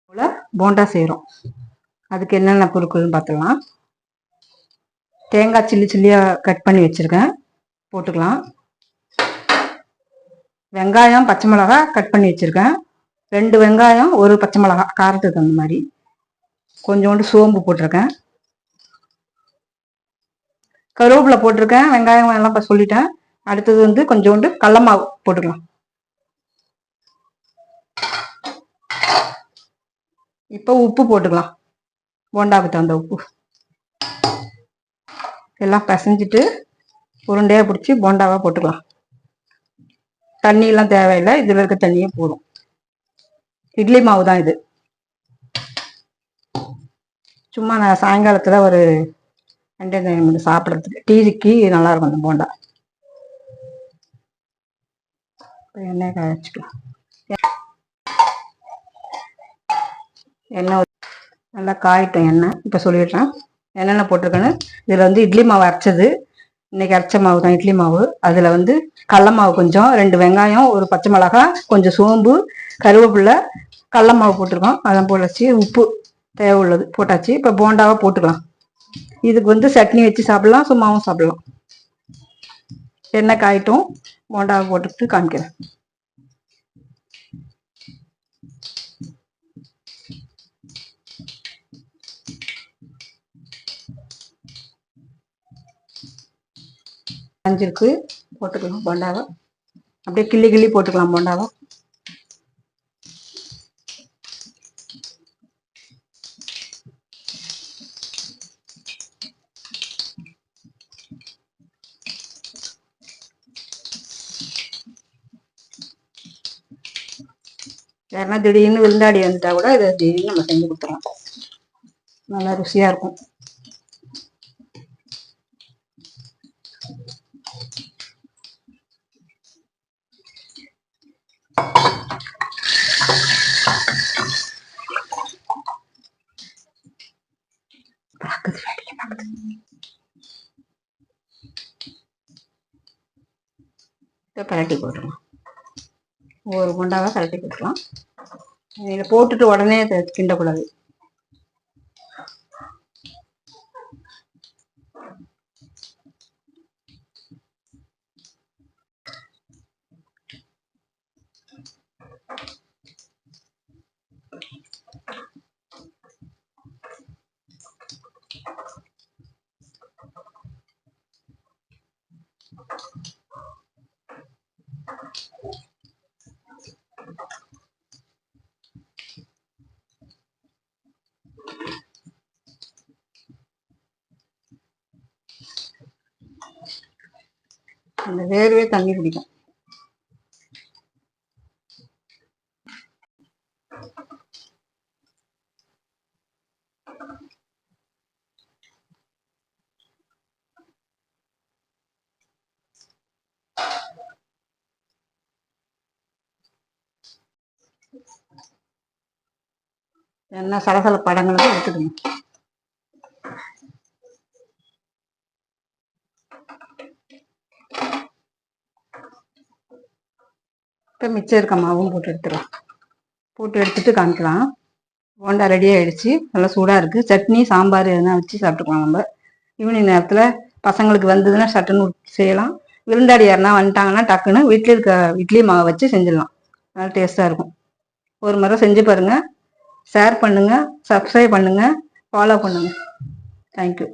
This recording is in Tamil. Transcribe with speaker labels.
Speaker 1: போல் போண்டா செய்கிறோம். அதுக்கு என்னென்ன பொருட்கள்னு பார்த்துக்கலாம். தேங்காய் சில்லியாக கட் பண்ணி வச்சுருக்கேன், போட்டுக்கலாம். வெங்காயம் பச்சை மிளகா கட் பண்ணி வச்சுருக்கேன், 2 வெங்காயம் 1 பச்சை மிளகா காரத்துக்கு அந்த மாதிரி. கொஞ்சோண்டு சோம்பு போட்டிருக்கேன், கருவேப்பிலை போட்டிருக்கேன். வெங்காயம் எல்லாம் இப்போ சொல்லிட்டேன். அடுத்தது வந்து கொஞ்சோண்டு கடல மாவு போட்டுக்கலாம். இப்போ உப்பு போட்டுக்கலாம், போண்டாவுக்கு தகுந்த உப்பு. எல்லாம் பிசைஞ்சிட்டு உருண்டையாக பிடிச்சி போண்டாவாக போட்டுக்கலாம். தண்ணியெல்லாம் தேவையில்லை, இதில் இருக்க தண்ணியே போதும். இட்லி மாவு தான் இது. சும்மா நான் சாயங்காலத்தில் ஒரு 2 மணி சாப்பிட்றதுக்கு டீக்கு நல்லாயிருக்கும் அந்த போண்டா. எண்ணெய் காய வச்சுக்கலாம். எண்ணெய் நல்லா காயிட்டும் எண்ணெய். இப்போ சொல்லிடுறேன் என்னென்ன போட்டிருக்கேன்னு. இதில் வந்து இட்லி மாவு அரைச்சது, இன்னைக்கு அரைச்ச மாவு தான் இட்லி மாவு. அதில் வந்து கடல மாவு கொஞ்சம், 2 வெங்காயம் 1 பச்சை மிளகாய், கொஞ்சம் சோம்பு, கருவேப்பிலை, கடல மாவு போட்டிருக்கோம். அதெல்லாம் போட்டாச்சு. உப்பு தேவை உள்ளது போட்டாச்சு. இப்போ போண்டாவை போட்டுக்கலாம். இதுக்கு வந்து சட்னி வச்சு சாப்பிடலாம், சும்மாவும் சாப்பிடலாம். எண்ணெய் காயிட்டும், போண்டாவை போட்டுட்டு காமிக்கிறேன். அஞ்சிருக்கு போட்டுக்கலாம் போண்டாவை. அப்படியே கிள்ளி கிள்ளி போட்டுக்கலாம் போண்டாவை. யாருன்னா திடீர்னு விருந்தாடி வந்துட்டா கூட இதை திடீர்னு நம்ம செஞ்சு கொடுத்துடலாம். நல்லா ருசியா இருக்கும். கரட்டி போட்டுக்கலாம். ஒரு குண்டாவை கரட்டி போட்டுக்கலாம். இதில் போட்டுட்டு உடனே கிண்டக்கூடாது. அந்த வேர்வே தண்ணி குடிக்கும். என்ன சலசல படங்களுக்கு எடுத்துக்கணும். இப்போ மிச்சம் இருக்க மாவும் போட்டு எடுத்துக்கலாம். போட்டு எடுத்துட்டு காமிக்கலாம். போண்டா ரெடி ஆகிடுச்சு, நல்லா சூடாக இருக்குது. சட்னி சாம்பார் எதுனா வச்சு சாப்பிட்டுக்கலாம். நம்ம ஈவினிங் நேரத்தில் பசங்களுக்கு வந்ததுன்னா சட்டுன்னு செய்யலாம். விருந்தாடி யாருனா வந்துட்டாங்கன்னா டக்குன்னு வீட்டில் இருக்க இட்லி மாவை வச்சு செஞ்சிடலாம். நல்லா டேஸ்ட்டாக இருக்கும். ஒரு முறை செஞ்சு பாருங்கள். ஷேர் பண்ணுங்கள், சப்ஸ்கிரைப் பண்ணுங்கள், ஃபாலோ பண்ணுங்கள். தேங்க்யூ.